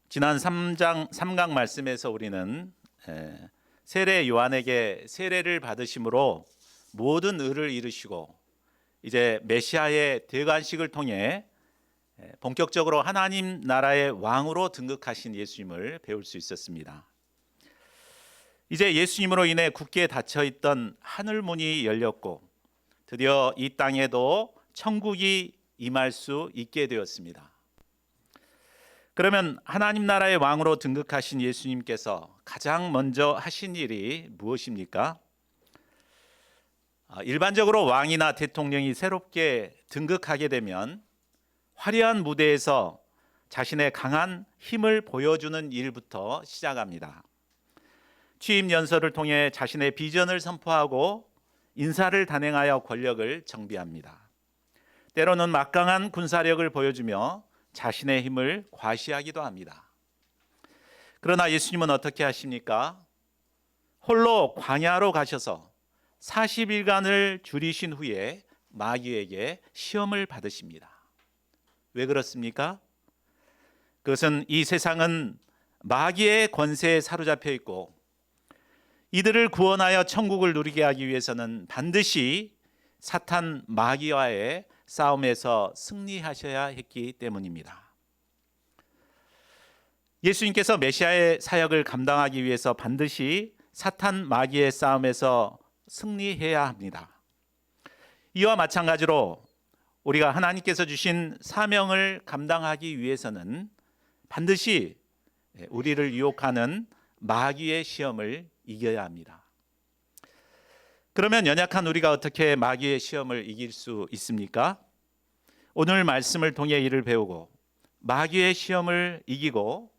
지난 3강 말씀에서 우리는 세례 요한에게 세례를 받으심으로 모든 의를 이루시고 이제 메시아의 대관식을 통해 본격적으로 하나님 나라의 왕으로 등극하신 예수님을 배울 수 있었습니다. 이제 예수님으로 인해 굳게 닫혀 있던 하늘 문이 열렸고 드디어 이 땅에도 천국이 임할 수 있게 되었습니다. 그러면 하나님 나라의 왕으로 등극하신 예수님께서 가장 먼저 하신 일이 무엇입니까? 일반적으로 왕이나 대통령이 새롭게 등극하게 되면 화려한 무대에서 자신의 강한 힘을 보여주는 일부터 시작합니다. 취임 연설을 통해 자신의 비전을 선포하고 인사를 단행하여 권력을 정비합니다. 때로는 막강한 군사력을 보여주며 자신의 힘을 과시하기도 합니다. 그러나 예수님은 어떻게 하십니까? 홀로 광야로 가셔서 40일간을 줄이신 후에 마귀에게 시험을 받으십니다. 왜 그렇습니까? 그것은 이 세상은 마귀의 권세에 사로잡혀 있고 이들을 구원하여 천국을 누리게 하기 위해서는 반드시 사탄 마귀와의 싸움에서 승리하셔야 했기 때문입니다. 예수님께서 메시아의 사역을 감당하기 위해서 반드시 사탄 마귀의 싸움에서 승리해야 합니다. 이와 마찬가지로 우리가 하나님께서 주신 사명을 감당하기 위해서는 반드시 우리를 유혹하는 마귀의 시험을 이겨야 합니다. 그러면 연약한 우리가 어떻게 마귀의 시험을 이길 수 있습니까? 오늘 말씀을 통해 이를 배우고 마귀의 시험을 이기고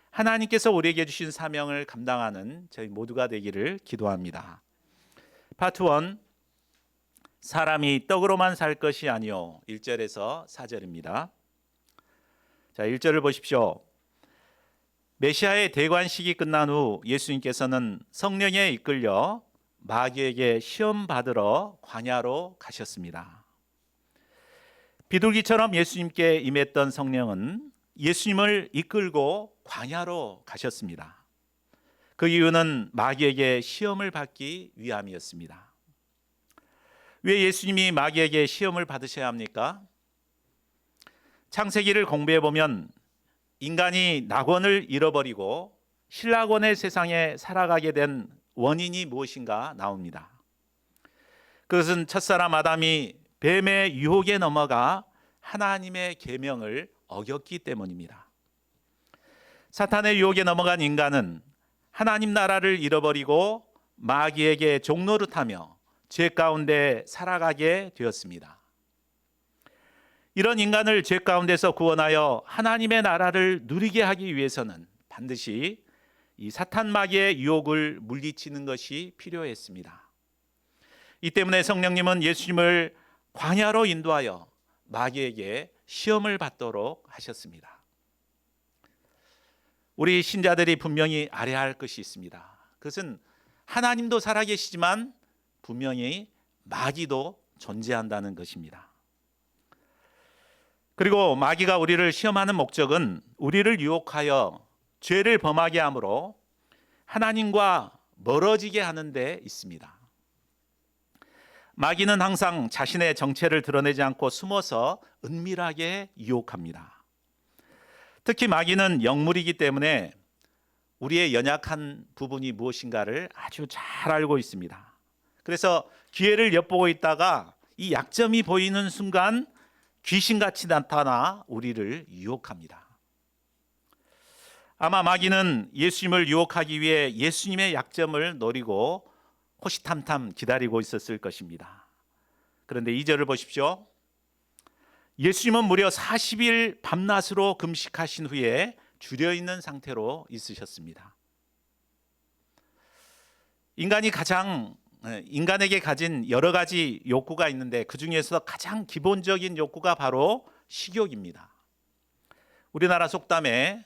하나님께서 우리에게 주신 사명을 감당하는 저희 모두가 되기를 기도합니다. 파트 1, 사람이 떡으로만 살 것이 아니요. 1절에서 4절입니다. 자, 1절을 보십시오. 메시아의 대관식이 끝난 후 예수님께서는 성령에 이끌려 마귀에게 시험 받으러 광야로 가셨습니다. 비둘기처럼 예수님께 임했던 성령은 예수님을 이끌고 광야로 가셨습니다. 그 이유는 마귀에게 시험을 받기 위함이었습니다. 왜 예수님이 마귀에게 시험을 받으셔야 합니까? 창세기를 공부해 보면 인간이 낙원을 잃어버리고 신락원의 세상에 살아가게 된 원인이 무엇인가 나옵니다. 그것은 첫사람 아담이 뱀의 유혹에 넘어가 하나님의 계명을 어겼기 때문입니다. 사탄의 유혹에 넘어간 인간은 하나님 나라를 잃어버리고 마귀에게 종노릇하며 죄 가운데 살아가게 되었습니다. 이런 인간을 죄 가운데서 구원하여 하나님의 나라를 누리게 하기 위해서는 반드시 이 사탄 마귀의 유혹을 물리치는 것이 필요했습니다. 이 때문에 성령님은 예수님을 광야로 인도하여 마귀에게 시험을 받도록 하셨습니다. 우리 신자들이 분명히 알아야 할 것이 있습니다. 그것은 하나님도 살아계시지만 분명히 마귀도 존재한다는 것입니다. 그리고 마귀가 우리를 시험하는 목적은 우리를 유혹하여 죄를 범하게 함으로 하나님과 멀어지게 하는 데 있습니다. 마귀는 항상 자신의 정체를 드러내지 않고 숨어서 은밀하게 유혹합니다. 특히 마귀는 영물이기 때문에 우리의 연약한 부분이 무엇인가를 아주 잘 알고 있습니다. 그래서 기회를 엿보고 있다가 이 약점이 보이는 순간 귀신같이 나타나 우리를 유혹합니다. 아마 마귀는 예수님을 유혹하기 위해 예수님의 약점을 노리고 호시탐탐 기다리고 있었을 것입니다. 그런데 2절을 보십시오. 예수님은 무려 40일 밤낮으로 금식하신 후에 줄여있는 상태로 있으셨습니다. 인간에게 가진 여러 가지 욕구가 있는데 그 중에서 가장 기본적인 욕구가 바로 식욕입니다. 우리나라 속담에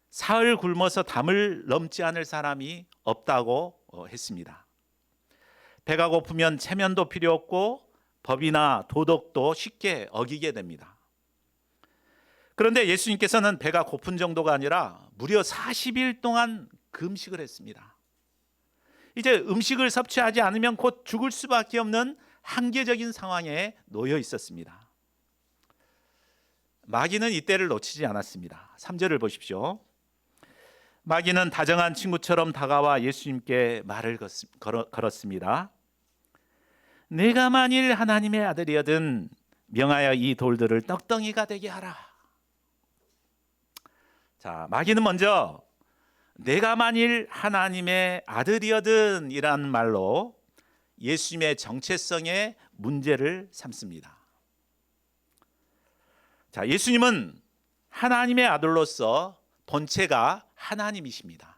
사흘 굶어서 담을 넘지 않을 사람이 없다고 했습니다. 배가 고프면 체면도 필요 없고 법이나 도덕도 쉽게 어기게 됩니다. 그런데 예수님께서는 배가 고픈 정도가 아니라 무려 40일 동안 금식을 했습니다. 이제 음식을 섭취하지 않으면 곧 죽을 수밖에 없는 한계적인 상황에 놓여 있었습니다. 마귀는 이때를 놓치지 않았습니다. 3절을 보십시오. 마귀는 다정한 친구처럼 다가와 예수님께 말을 걸었습니다. 내가 만일 하나님의 아들이거든 명하여 이 돌들을 떡덩이가 되게 하라. 자, 마귀는 먼저 내가 만일 하나님의 아들이거든 이라는 말로 예수님의 정체성에 문제를 삼습니다. 자, 예수님은 하나님의 아들로서 본체가 하나님이십니다.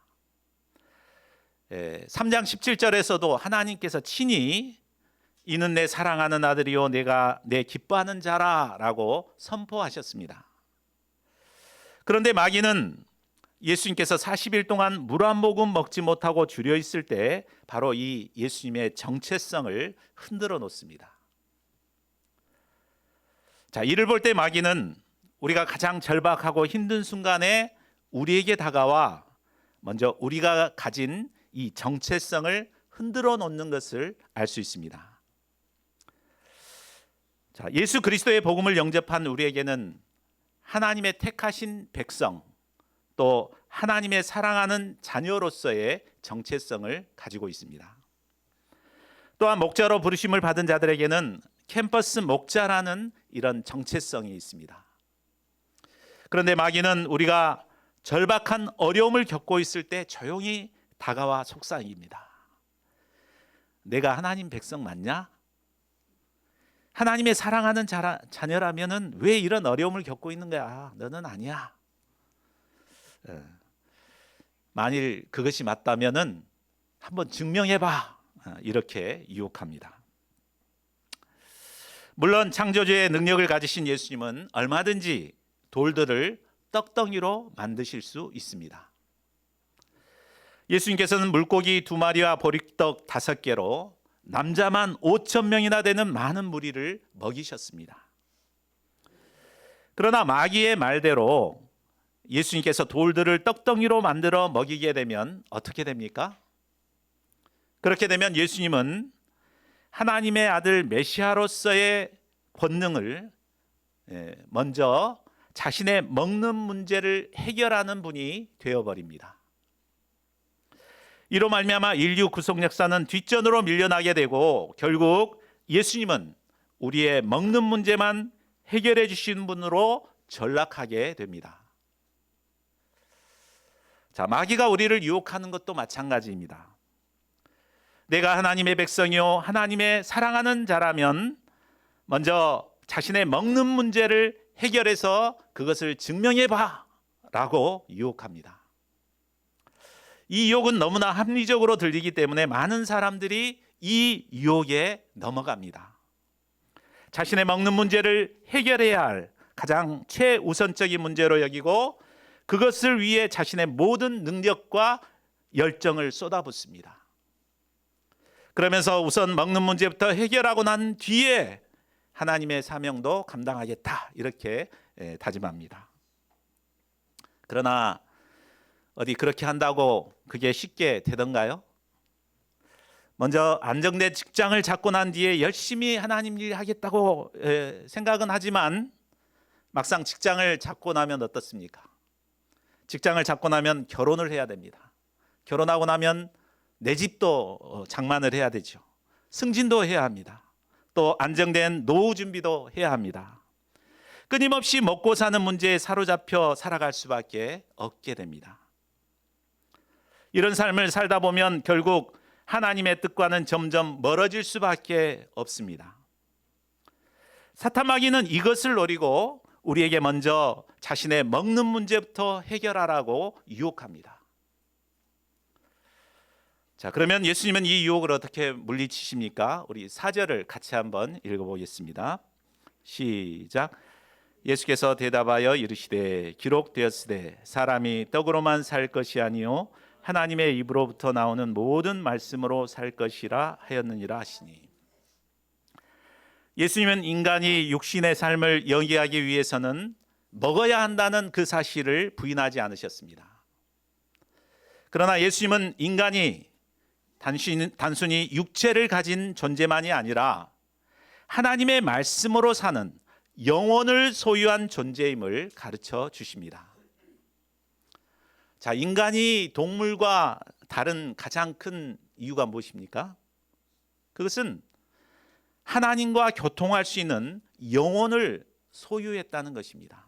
3장 17절에서도 하나님께서 친히 이는 내 사랑하는 아들이요 내가 내 기뻐하는 자라라고 선포하셨습니다. 그런데 마귀는 예수님께서 40일 동안 물 한 모금 먹지 못하고 줄여 있을 때 바로 이 예수님의 정체성을 흔들어 놓습니다. 자, 이를 볼 때 마귀는 우리가 가장 절박하고 힘든 순간에 우리에게 다가와 먼저 우리가 가진 이 정체성을 흔들어 놓는 것을 알 수 있습니다. 자, 예수 그리스도의 복음을 영접한 우리에게는 하나님의 택하신 백성 또 하나님의 사랑하는 자녀로서의 정체성을 가지고 있습니다. 또한 목자로 부르심을 받은 자들에게는 캠퍼스 목자라는 이런 정체성이 있습니다. 그런데 마귀는 우리가 절박한 어려움을 겪고 있을 때 조용히 다가와 속삭입니다. 내가 하나님 백성 맞냐? 하나님의 사랑하는 자녀라면은 왜 이런 어려움을 겪고 있는 거야? 너는 아니야. 만일 그것이 맞다면은 한번 증명해봐. 이렇게 유혹합니다. 물론 창조주의 능력을 가지신 예수님은 얼마든지 돌들을 떡덩이로 만드실 수 있습니다. 예수님께서는 물고기 2마리와 보리떡 5개로 남자만 5,000명이나 되는 많은 무리를 먹이셨습니다. 그러나 마귀의 말대로 예수님께서 돌들을 떡덩이로 만들어 먹이게 되면 어떻게 됩니까? 그렇게 되면 예수님은 하나님의 아들 메시아로서의 권능을 먼저 자신의 먹는 문제를 해결하는 분이 되어버립니다. 이로 말미암아 인류 구속 역사는 뒷전으로 밀려나게 되고 결국 예수님은 우리의 먹는 문제만 해결해 주시는 분으로 전락하게 됩니다. 자, 마귀가 우리를 유혹하는 것도 마찬가지입니다. 내가 하나님의 백성이요 하나님의 사랑하는 자라면 먼저 자신의 먹는 문제를 해결해서 그것을 증명해 봐 라고 유혹합니다. 이 유혹은 너무나 합리적으로 들리기 때문에 많은 사람들이 이 유혹에 넘어갑니다. 자신의 먹는 문제를 해결해야 할 가장 최우선적인 문제로 여기고 그것을 위해 자신의 모든 능력과 열정을 쏟아붓습니다. 그러면서 우선 먹는 문제부터 해결하고 난 뒤에 하나님의 사명도 감당하겠다 이렇게 다짐합니다. 그러나 어디 그렇게 한다고 그게 쉽게 되던가요? 먼저 안정된 직장을 잡고 난 뒤에 열심히 하나님 일 하겠다고 생각은 하지만 막상 직장을 잡고 나면 어떻습니까? 직장을 잡고 나면 결혼을 해야 됩니다. 결혼하고 나면 내 집도 장만을 해야 되죠. 승진도 해야 합니다. 또 안정된 노후 준비도 해야 합니다. 끊임없이 먹고 사는 문제에 사로잡혀 살아갈 수밖에 없게 됩니다. 이런 삶을 살다 보면 결국 하나님의 뜻과는 점점 멀어질 수밖에 없습니다. 사탄 마귀는 이것을 노리고 우리에게 먼저 자신의 먹는 문제부터 해결하라고 유혹합니다. 자, 그러면 예수님은 이 유혹을 어떻게 물리치십니까? 우리 4절을 같이 한번 읽어보겠습니다. 시작. 예수께서 대답하여 이르시되 기록되었으되 사람이 떡으로만 살 것이 아니요 하나님의 입으로부터 나오는 모든 말씀으로 살 것이라 하였느니라 하시니. 예수님은 인간이 육신의 삶을 영위하기 위해서는 먹어야 한다는 그 사실을 부인하지 않으셨습니다. 그러나 예수님은 인간이 단순히 육체를 가진 존재만이 아니라 하나님의 말씀으로 사는 영혼을 소유한 존재임을 가르쳐 주십니다. 자, 인간이 동물과 다른 가장 큰 이유가 무엇입니까? 그것은 하나님과 교통할 수 있는 영혼을 소유했다는 것입니다.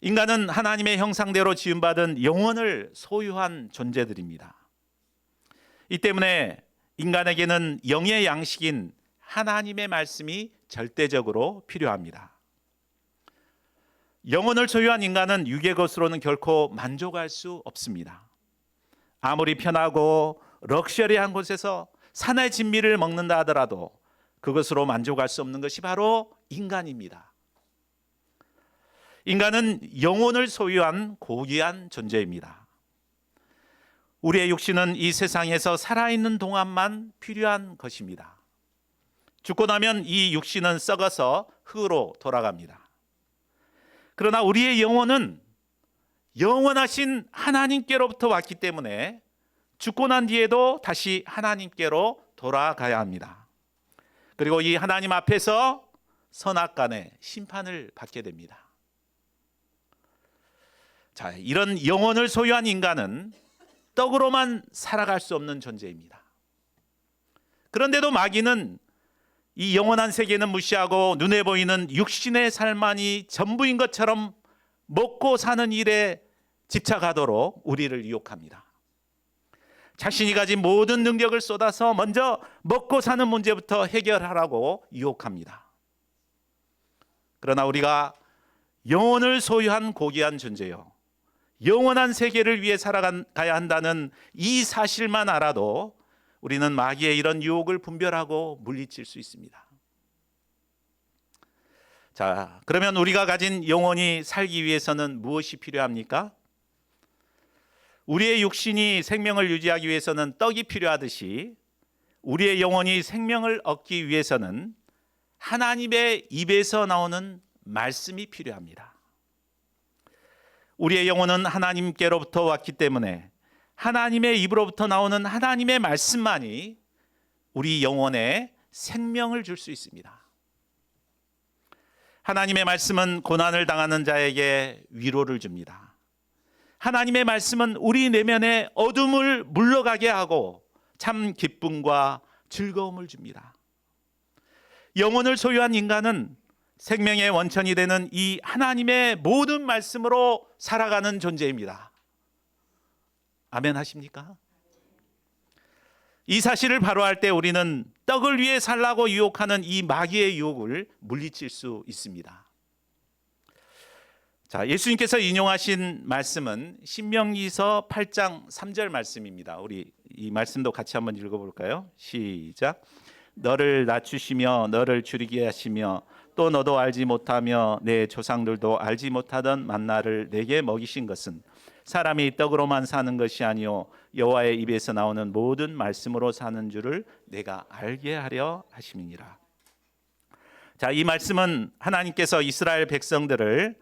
인간은 하나님의 형상대로 지음받은 영혼을 소유한 존재들입니다. 이 때문에 인간에게는 영의 양식인 하나님의 말씀이 절대적으로 필요합니다. 영혼을 소유한 인간은 육의 것으로는 결코 만족할 수 없습니다. 아무리 편하고 럭셔리한 곳에서 산의 진미를 먹는다 하더라도 그것으로 만족할 수 없는 것이 바로 인간입니다. 인간은 영혼을 소유한 고귀한 존재입니다. 우리의 육신은 이 세상에서 살아있는 동안만 필요한 것입니다. 죽고 나면 이 육신은 썩어서 흙으로 돌아갑니다. 그러나 우리의 영혼은 영원하신 하나님께로부터 왔기 때문에 죽고 난 뒤에도 다시 하나님께로 돌아가야 합니다. 그리고 이 하나님 앞에서 선악간의 심판을 받게 됩니다. 자, 이런 영혼을 소유한 인간은 떡으로만 살아갈 수 없는 존재입니다. 그런데도 마귀는 이 영원한 세계는 무시하고 눈에 보이는 육신의 삶만이 전부인 것처럼 먹고 사는 일에 집착하도록 우리를 유혹합니다. 자신이 가진 모든 능력을 쏟아서 먼저 먹고 사는 문제부터 해결하라고 유혹합니다. 그러나 우리가 영혼을 소유한 고귀한 존재요, 영원한 세계를 위해 살아가야 한다는 이 사실만 알아도 우리는 마귀의 이런 유혹을 분별하고 물리칠 수 있습니다. 자, 그러면 우리가 가진 영혼이 살기 위해서는 무엇이 필요합니까? 우리의 육신이 생명을 유지하기 위해서는 떡이 필요하듯이 우리의 영혼이 생명을 얻기 위해서는 하나님의 입에서 나오는 말씀이 필요합니다. 우리의 영혼은 하나님께로부터 왔기 때문에 하나님의 입으로부터 나오는 하나님의 말씀만이 우리 영혼에 생명을 줄 수 있습니다. 하나님의 말씀은 고난을 당하는 자에게 위로를 줍니다. 하나님의 말씀은 우리 내면의 어둠을 물러가게 하고 참 기쁨과 즐거움을 줍니다. 영혼을 소유한 인간은 생명의 원천이 되는 이 하나님의 모든 말씀으로 살아가는 존재입니다. 아멘 하십니까? 이 사실을 바로할 때 우리는 떡을 위해 살라고 유혹하는 이 마귀의 유혹을 물리칠 수 있습니다. 자, 예수님께서 인용하신 말씀은 신명기서 8장 3절 말씀입니다. 우리 이 말씀도 같이 한번 읽어볼까요? 시작. 너를 낮추시며 너를 줄이게 하시며 또 너도 알지 못하며 내 조상들도 알지 못하던 만나를 내게 먹이신 것은 사람이 떡으로만 사는 것이 아니요 여호와의 입에서 나오는 모든 말씀으로 사는 줄을 내가 알게 하려 하심이니라. 자, 이 말씀은 하나님께서 이스라엘 백성들을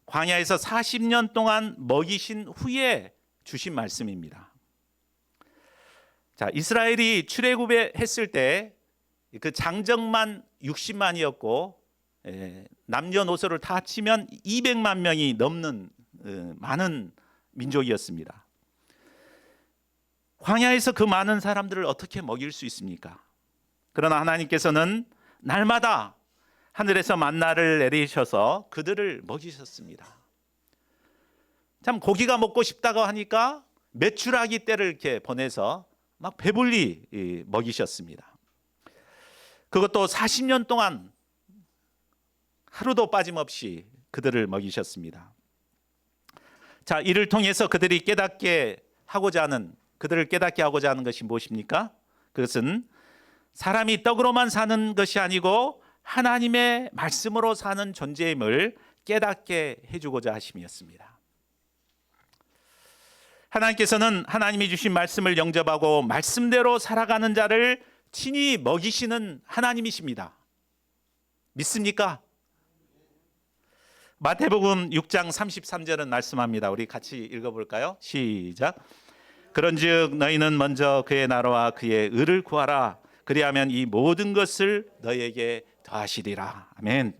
광야에서 40년 동안 먹이신 후에 주신 말씀입니다. 자, 이스라엘이 출애굽했을 때 그 장정만 60만이었고 남녀노소를 다 합치면 200만 명이 넘는 많은 민족이었습니다. 광야에서 그 많은 사람들을 어떻게 먹일 수 있습니까? 그러나 하나님께서는 날마다 하늘에서 만나를 내리셔서 그들을 먹이셨습니다. 참 고기가 먹고 싶다고 하니까 메추라기 떼를 이렇게 보내서 막 배불리 먹이셨습니다. 그것도 40년 동안 하루도 빠짐없이 그들을 먹이셨습니다. 자, 이를 통해서 그들을 깨닫게 하고자 하는 것이 무엇입니까? 그것은 사람이 떡으로만 사는 것이 아니고 하나님의 말씀으로 사는 존재임을 깨닫게 해주고자 하심이었습니다. 하나님께서는 하나님이 주신 말씀을 영접하고 말씀대로 살아가는 자를 친히 먹이시는 하나님이십니다. 믿습니까? 마태복음 6장 33절은 말씀합니다. 우리 같이 읽어볼까요? 시작. 그런즉 너희는 먼저 그의 나라와 그의 의를 구하라. 그리하면 이 모든 것을 너희에게 더하시리라. 아멘.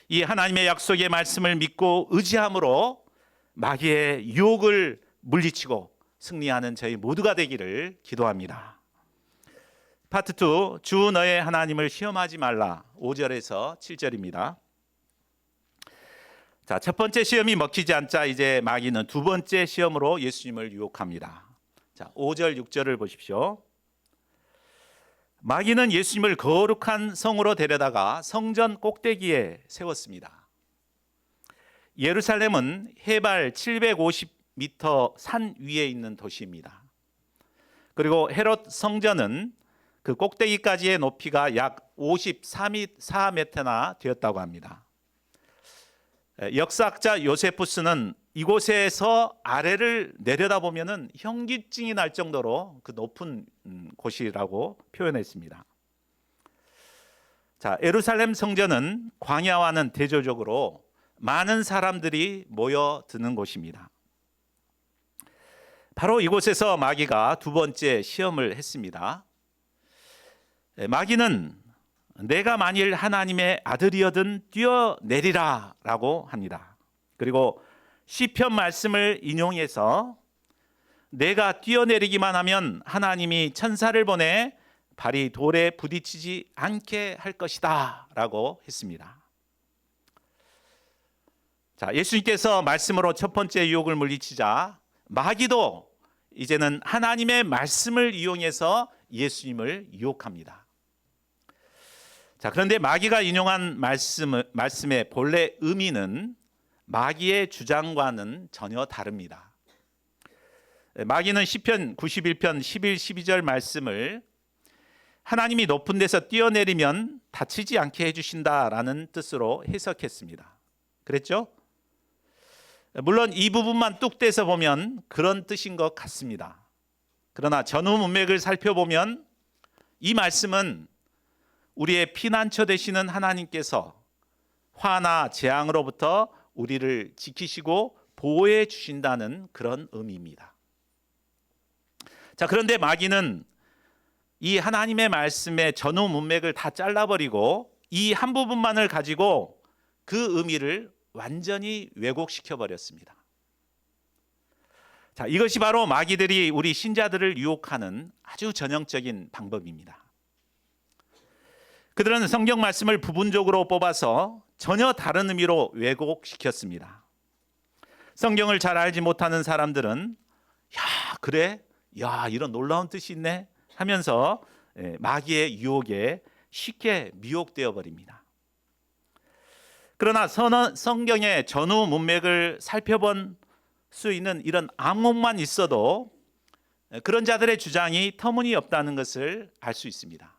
이 하나님의 약속의 말씀을 믿고 의지함으로 마귀의 유혹을 물리치고 승리하는 저희 모두가 되기를 기도합니다. 파트 2, 주 너의 하나님을 시험하지 말라. 5절에서 7절입니다. 자, 첫 번째 시험이 먹히지 않자 이제 마귀는 두 번째 시험으로 예수님을 유혹합니다. 자, 5절, 6절을 보십시오. 마귀는 예수님을 거룩한 성으로 데려다가 성전 꼭대기에 세웠습니다. 예루살렘은 해발 750m 산 위에 있는 도시입니다. 그리고 헤롯 성전은 그 꼭대기까지의 높이가 약 54m나 되었다고 합니다. 역사학자 요세푸스는 이곳에서 아래를 내려다보면 현기증이 날 정도로 그 높은 곳이라고 표현했습니다. 자, 예루살렘 성전은 광야와는 대조적으로 많은 사람들이 모여드는 곳입니다. 바로 이곳에서 마귀가 두 번째 시험을 했습니다. 마귀는 내가 만일 하나님의 아들이어든 뛰어내리라 라고 합니다. 그리고 시편 말씀을 인용해서 내가 뛰어내리기만 하면 하나님이 천사를 보내 발이 돌에 부딪히지 않게 할 것이다 라고 했습니다. 자, 예수님께서 말씀으로 첫 번째 유혹을 물리치자 마귀도 이제는 하나님의 말씀을 이용해서 예수님을 유혹합니다. 자, 그런데 마귀가 인용한 말씀의 본래 의미는 마귀의 주장과는 전혀 다릅니다. 마귀는 시편 91편 11, 12절 말씀을 하나님이 높은 데서 뛰어내리면 다치지 않게 해주신다라는 뜻으로 해석했습니다. 그랬죠? 물론 이 부분만 뚝 떼서 보면 그런 뜻인 것 같습니다. 그러나 전후 문맥을 살펴보면 이 말씀은 우리의 피난처 되시는 하나님께서 화나 재앙으로부터 우리를 지키시고 보호해 주신다는 그런 의미입니다. 자, 그런데 마귀는 이 하나님의 말씀의 전후 문맥을 다 잘라버리고 이 한 부분만을 가지고 그 의미를 완전히 왜곡시켜 버렸습니다. 자, 이것이 바로 마귀들이 우리 신자들을 유혹하는 아주 전형적인 방법입니다. 그들은 성경 말씀을 부분적으로 뽑아서 전혀 다른 의미로 왜곡시켰습니다. 성경을 잘 알지 못하는 사람들은 야, 그래? 야, 이런 놀라운 뜻이 있네? 하면서 마귀의 유혹에 쉽게 미혹되어 버립니다. 그러나 성경의 전후 문맥을 살펴본 수 있는 이런 안목만 있어도 그런 자들의 주장이 터무니없다는 것을 알 수 있습니다.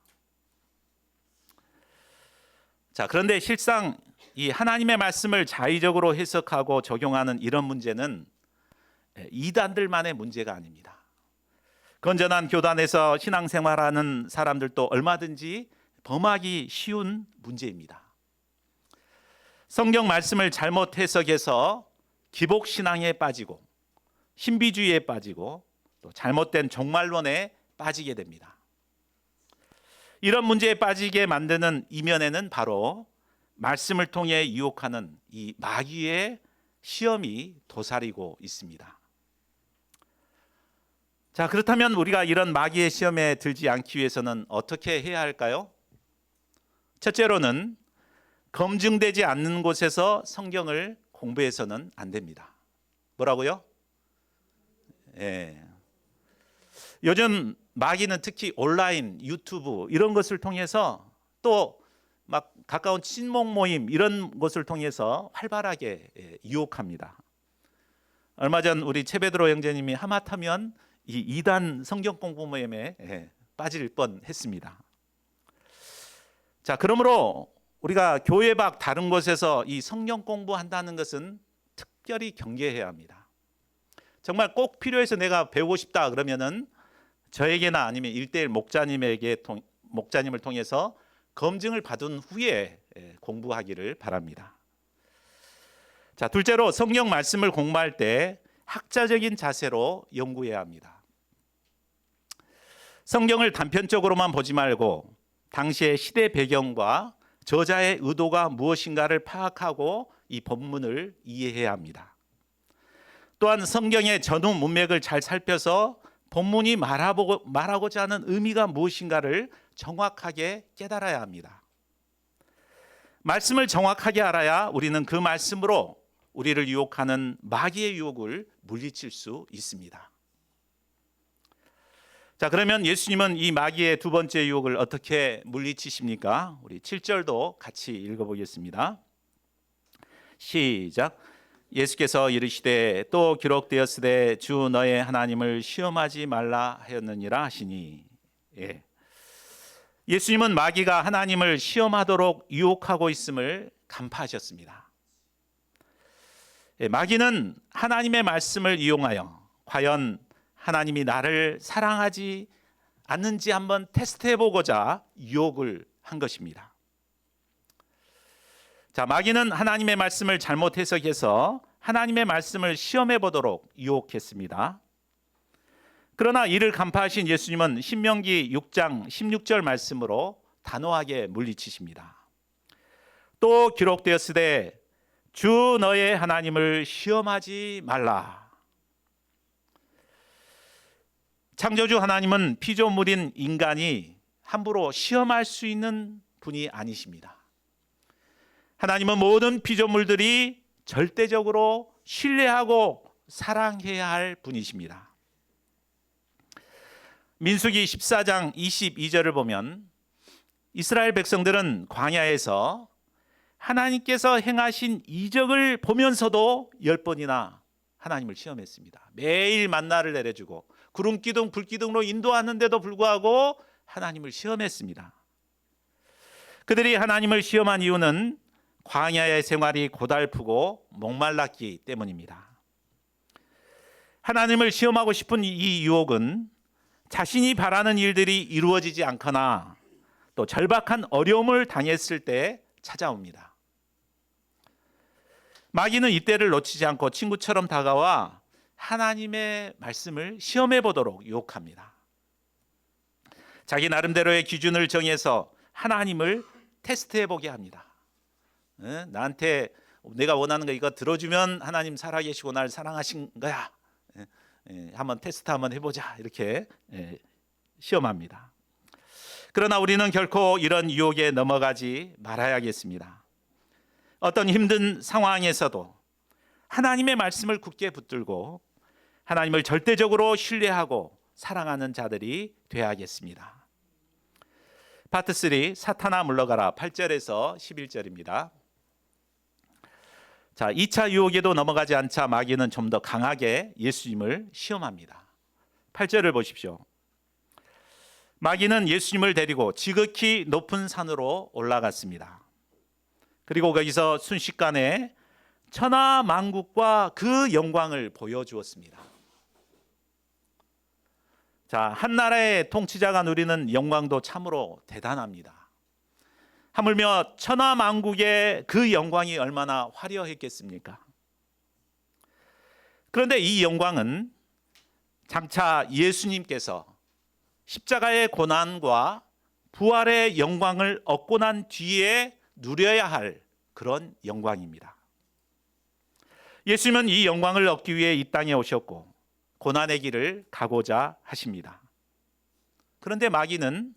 자, 그런데 실상 이 하나님의 말씀을 자의적으로 해석하고 적용하는 이런 문제는 이단들만의 문제가 아닙니다. 건전한 교단에서 신앙생활하는 사람들도 얼마든지 범하기 쉬운 문제입니다. 성경 말씀을 잘못 해석해서 기복신앙에 빠지고 신비주의에 빠지고 또 잘못된 종말론에 빠지게 됩니다. 이런 문제에 빠지게 만드는 이면에는 바로 말씀을 통해 유혹하는 이 마귀의 시험이 도사리고 있습니다. 자, 그렇다면 우리가 이런 마귀의 시험에 들지 않기 위해서는 어떻게 해야 할까요? 첫째로는 검증되지 않는 곳에서 성경을 공부해서는 안 됩니다. 뭐라고요? 요즘 마귀는 특히 온라인, 유튜브 이런 것을 통해서 또 막 가까운 친목 모임 이런 것을 통해서 활발하게 유혹합니다. 얼마 전 우리 최베드로 형제님이 하마터면 이 2단 성경 공부 모임에 빠질 뻔했습니다. 자, 그러므로 우리가 교회 밖 다른 곳에서 이 성경 공부한다는 것은 특별히 경계해야 합니다. 정말 꼭 필요해서 내가 배우고 싶다 그러면은 저에게나 아니면 1:1 목자님을 통해서 검증을 받은 후에 공부하기를 바랍니다. 자, 둘째로 성경 말씀을 공부할 때 학자적인 자세로 연구해야 합니다. 성경을 단편적으로만 보지 말고 당시의 시대 배경과 저자의 의도가 무엇인가를 파악하고 이 본문을 이해해야 합니다. 또한 성경의 전후 문맥을 잘 살펴서 본문이 말하고자 하는 의미가 무엇인가를 정확하게 깨달아야 합니다. 말씀을 정확하게 알아야 우리는 그 말씀으로 우리를 유혹하는 마귀의 유혹을 물리칠 수 있습니다. 자, 그러면 예수님은 이 마귀의 두 번째 유혹을 어떻게 물리치십니까? 우리 7절도 같이 읽어보겠습니다. 시작. 예수께서 이르시되 또 기록되었으되 주 너의 하나님을 시험하지 말라 하였느니라 하시니. 예. 예수님은 마귀가 하나님을 시험하도록 유혹하고 있음을 간파하셨습니다. 예, 마귀는 하나님의 말씀을 이용하여 과연 하나님이 나를 사랑하지 않는지 한번 테스트해 보고자 유혹을 한 것입니다. 자, 마귀는 하나님의 말씀을 잘못 해석해서 하나님의 말씀을 시험해 보도록 유혹했습니다. 그러나 이를 간파하신 예수님은 신명기 6장 16절 말씀으로 단호하게 물리치십니다. 또 기록되었으되 주 너의 하나님을 시험하지 말라. 창조주 하나님은 피조물인 인간이 함부로 시험할 수 있는 분이 아니십니다. 하나님은 모든 피조물들이 절대적으로 신뢰하고 사랑해야 할 분이십니다. 민수기 14장 22절을 보면 이스라엘 백성들은 광야에서 하나님께서 행하신 이적을 보면서도 10번이나 하나님을 시험했습니다. 매일 만나를 내려주고 구름기둥 불기둥으로 인도하는데도 불구하고 하나님을 시험했습니다. 그들이 하나님을 시험한 이유는 광야의 생활이 고달프고 목말랐기 때문입니다. 하나님을 시험하고 싶은 이 유혹은 자신이 바라는 일들이 이루어지지 않거나 또 절박한 어려움을 당했을 때 찾아옵니다. 마귀는 이때를 놓치지 않고 친구처럼 다가와 하나님의 말씀을 시험해 보도록 유혹합니다. 자기 나름대로의 기준을 정해서 하나님을 테스트해 보게 합니다. 나한테 내가 원하는 거 이거 들어주면 하나님 살아계시고 날 사랑하신 거야. 한번 테스트 한번 해보자. 이렇게 시험합니다. 그러나 우리는 결코 이런 유혹에 넘어가지 말아야겠습니다. 어떤 힘든 상황에서도 하나님의 말씀을 굳게 붙들고 하나님을 절대적으로 신뢰하고 사랑하는 자들이 되어야겠습니다. 파트 3 사탄아 물러가라 8절에서 11절입니다. 자, 2차 유혹에도 넘어가지 않자 마귀는 좀 더 강하게 예수님을 시험합니다. 8절을 보십시오. 마귀는 예수님을 데리고 지극히 높은 산으로 올라갔습니다. 그리고 거기서 순식간에 천하 만국과 그 영광을 보여주었습니다. 자, 한 나라의 통치자가 누리는 영광도 참으로 대단합니다. 하물며 천하 만국의 그 영광이 얼마나 화려했겠습니까? 그런데 이 영광은 장차 예수님께서 십자가의 고난과 부활의 영광을 얻고 난 뒤에 누려야 할 그런 영광입니다. 예수님은 이 영광을 얻기 위해 이 땅에 오셨고 고난의 길을 가고자 하십니다. 그런데 마귀는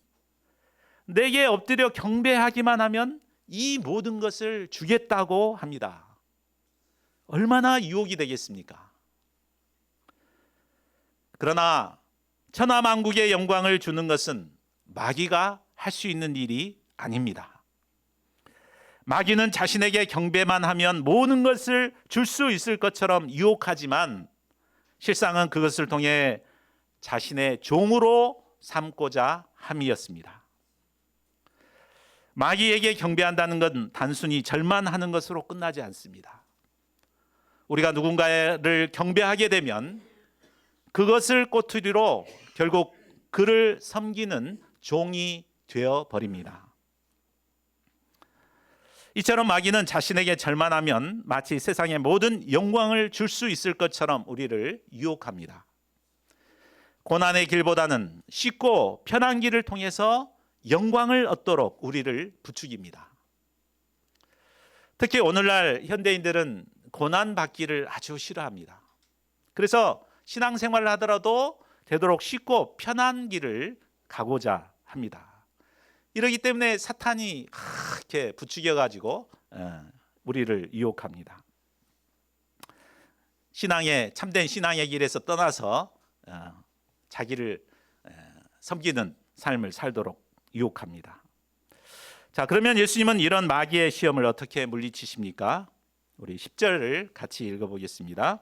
내게 엎드려 경배하기만 하면 이 모든 것을 주겠다고 합니다. 얼마나 유혹이 되겠습니까? 그러나 천하만국의 영광을 주는 것은 마귀가 할 수 있는 일이 아닙니다. 마귀는 자신에게 경배만 하면 모든 것을 줄 수 있을 것처럼 유혹하지만 실상은 그것을 통해 자신의 종으로 삼고자 함이었습니다. 마귀에게 경배한다는 건 단순히 절만 하는 것으로 끝나지 않습니다. 우리가 누군가를 경배하게 되면 그것을 꼬투리로 결국 그를 섬기는 종이 되어 버립니다. 이처럼 마귀는 자신에게 절만하면 마치 세상의 모든 영광을 줄 수 있을 것처럼 우리를 유혹합니다. 고난의 길보다는 쉽고 편한 길을 통해서 영광을 얻도록 우리를 부추깁니다. 특히 오늘날 현대인들은 고난받기를 아주 싫어합니다. 그래서 신앙생활을 하더라도 되도록 쉽고 편한 길을 가고자 합니다. 이러기 때문에 사탄이 이렇게 부추겨가지고 우리를 유혹합니다. 참된 신앙의 길에서 떠나서 자기를 섬기는 삶을 살도록 유혹합니다. 자, 그러면 예수님은 이런 마귀의 시험을 어떻게 물리치십니까? 우리 10절을 같이 읽어보겠습니다.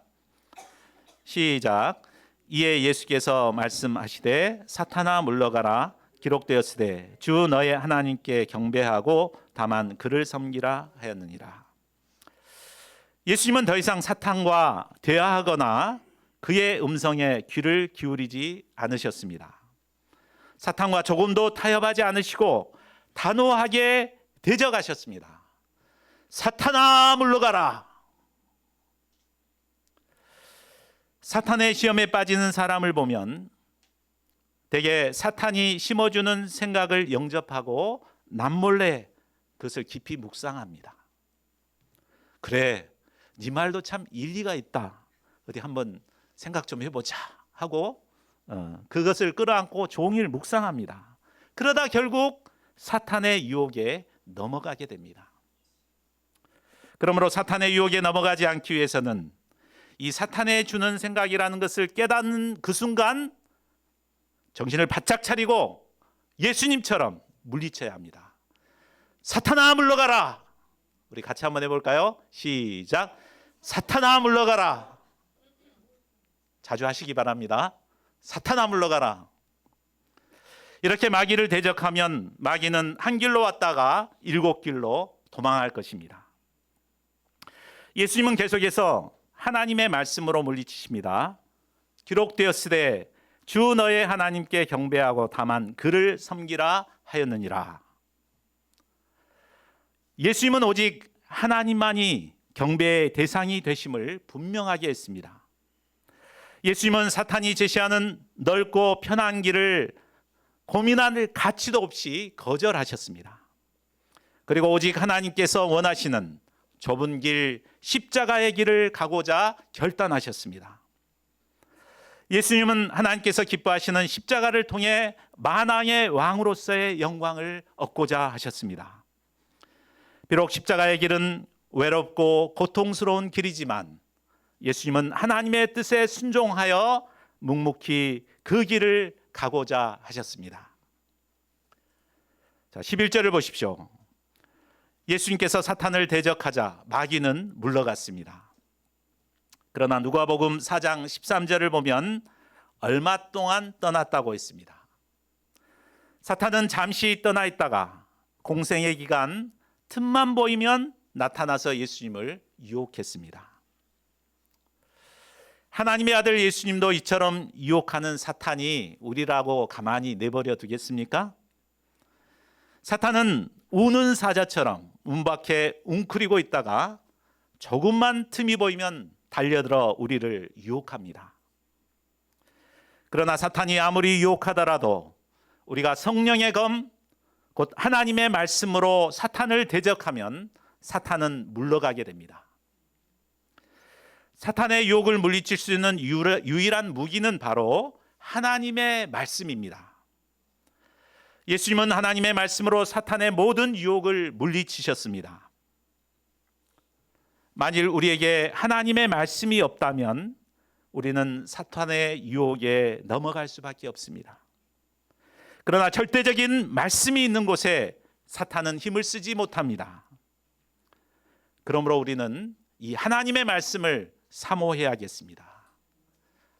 시작. 이에 예수께서 말씀하시되 사탄아 물러가라. 기록되었으되 주 너의 하나님께 경배하고 다만 그를 섬기라 하였느니라. 예수님은 더 이상 사탄과 대화하거나 그의 음성에 귀를 기울이지 않으셨습니다. 사탄과 조금도 타협하지 않으시고 단호하게 대적하셨습니다. 사탄아 물러가라. 사탄의 시험에 빠지는 사람을 보면 대개 사탄이 심어주는 생각을 영접하고 남몰래 그것을 깊이 묵상합니다. 그래, 네 말도 참 일리가 있다. 어디 한번 생각 좀 해보자 하고 그것을 끌어안고 종일 묵상합니다. 그러다 결국 사탄의 유혹에 넘어가게 됩니다. 그러므로 사탄의 유혹에 넘어가지 않기 위해서는 이 사탄의 주는 생각이라는 것을 깨닫는 그 순간 정신을 바짝 차리고 예수님처럼 물리쳐야 합니다. 사탄아 물러가라. 우리 같이 한번 해볼까요? 시작. 사탄아 물러가라. 자주 하시기 바랍니다. 사탄아 물러가라. 이렇게 마귀를 대적하면 마귀는 한 길로 왔다가 7길로 도망할 것입니다. 예수님은 계속해서 하나님의 말씀으로 물리치십니다. 기록되었으되 주 너의 하나님께 경배하고 다만 그를 섬기라 하였느니라. 예수님은 오직 하나님만이 경배의 대상이 되심을 분명하게 했습니다. 예수님은 사탄이 제시하는 넓고 편한 길을 고민할 가치도 없이 거절하셨습니다. 그리고 오직 하나님께서 원하시는 좁은 길, 십자가의 길을 가고자 결단하셨습니다. 예수님은 하나님께서 기뻐하시는 십자가를 통해 만왕의 왕으로서의 영광을 얻고자 하셨습니다. 비록 십자가의 길은 외롭고 고통스러운 길이지만 예수님은 하나님의 뜻에 순종하여 묵묵히 그 길을 가고자 하셨습니다. 자, 11절을 보십시오. 예수님께서 사탄을 대적하자 마귀는 물러갔습니다. 그러나 누가복음 4장 13절을 보면 얼마 동안 떠났다고 했습니다. 사탄은 잠시 떠나 있다가 공생의 기간 틈만 보이면 나타나서 예수님을 유혹했습니다. 하나님의 아들 예수님도 이처럼 유혹하는 사탄이 우리라고 가만히 내버려 두겠습니까? 사탄은 우는 사자처럼 문 밖에 웅크리고 있다가 조금만 틈이 보이면 달려들어 우리를 유혹합니다. 그러나 사탄이 아무리 유혹하더라도 우리가 성령의 검, 곧 하나님의 말씀으로 사탄을 대적하면 사탄은 물러가게 됩니다. 사탄의 유혹을 물리칠 수 있는 유일한 무기는 바로 하나님의 말씀입니다. 예수님은 하나님의 말씀으로 사탄의 모든 유혹을 물리치셨습니다. 만일 우리에게 하나님의 말씀이 없다면 우리는 사탄의 유혹에 넘어갈 수밖에 없습니다. 그러나 절대적인 말씀이 있는 곳에 사탄은 힘을 쓰지 못합니다. 그러므로 우리는 이 하나님의 말씀을 사모해야겠습니다.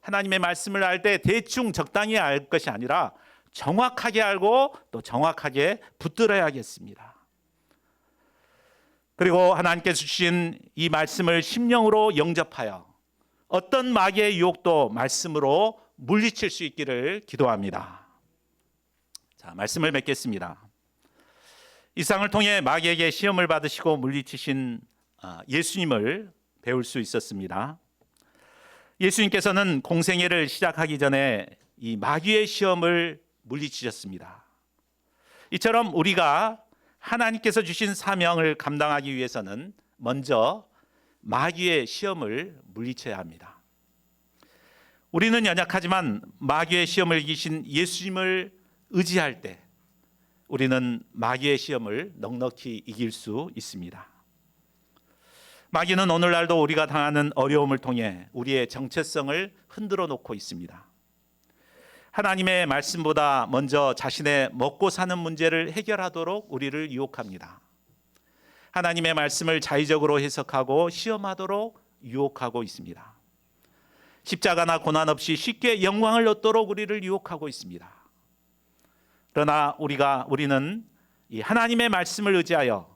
하나님의 말씀을 알 때 대충 적당히 알 것이 아니라 정확하게 알고 또 정확하게 붙들어야겠습니다. 그리고 하나님께서 주신 이 말씀을 심령으로 영접하여 어떤 마귀의 유혹도 말씀으로 물리칠 수 있기를 기도합니다. 자, 말씀을 맺겠습니다. 이 상을 통해 마귀에게 시험을 받으시고 물리치신 예수님을 배울 수 있었습니다. 예수님께서는 공생애를 시작하기 전에 이 마귀의 시험을 물리치셨습니다. 이처럼 우리가 하나님께서 주신 사명을 감당하기 위해서는 먼저 마귀의 시험을 물리쳐야 합니다. 우리는 연약하지만 마귀의 시험을 이기신 예수님을 의지할 때 우리는 마귀의 시험을 넉넉히 이길 수 있습니다. 마귀는 오늘날도 우리가 당하는 어려움을 통해 우리의 정체성을 흔들어 놓고 있습니다. 하나님의 말씀보다 먼저 자신의 먹고 사는 문제를 해결하도록 우리를 유혹합니다. 하나님의 말씀을 자의적으로 해석하고 시험하도록 유혹하고 있습니다. 십자가나 고난 없이 쉽게 영광을 얻도록 우리를 유혹하고 있습니다. 그러나 우리는 이 하나님의 말씀을 의지하여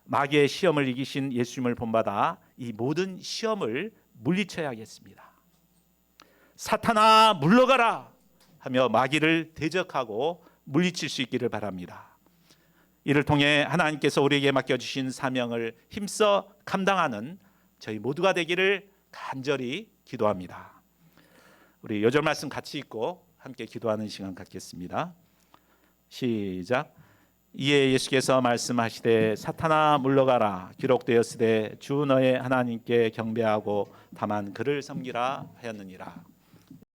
마귀의 시험을 이기신 예수님을 본받아 이 모든 시험을 물리쳐야겠습니다. 사탄아 물러가라 하며 마귀를 대적하고 물리칠 수 있기를 바랍니다. 이를 통해 하나님께서 우리에게 맡겨주신 사명을 힘써 감당하는 저희 모두가 되기를 간절히 기도합니다. 우리 요절 말씀 같이 읽고 함께 기도하는 시간 갖겠습니다. 시작. 이에 예수께서 말씀하시되 사탄아 물러가라 기록되었으되 주 너의 하나님께 경배하고 다만 그를 섬기라 하였느니라.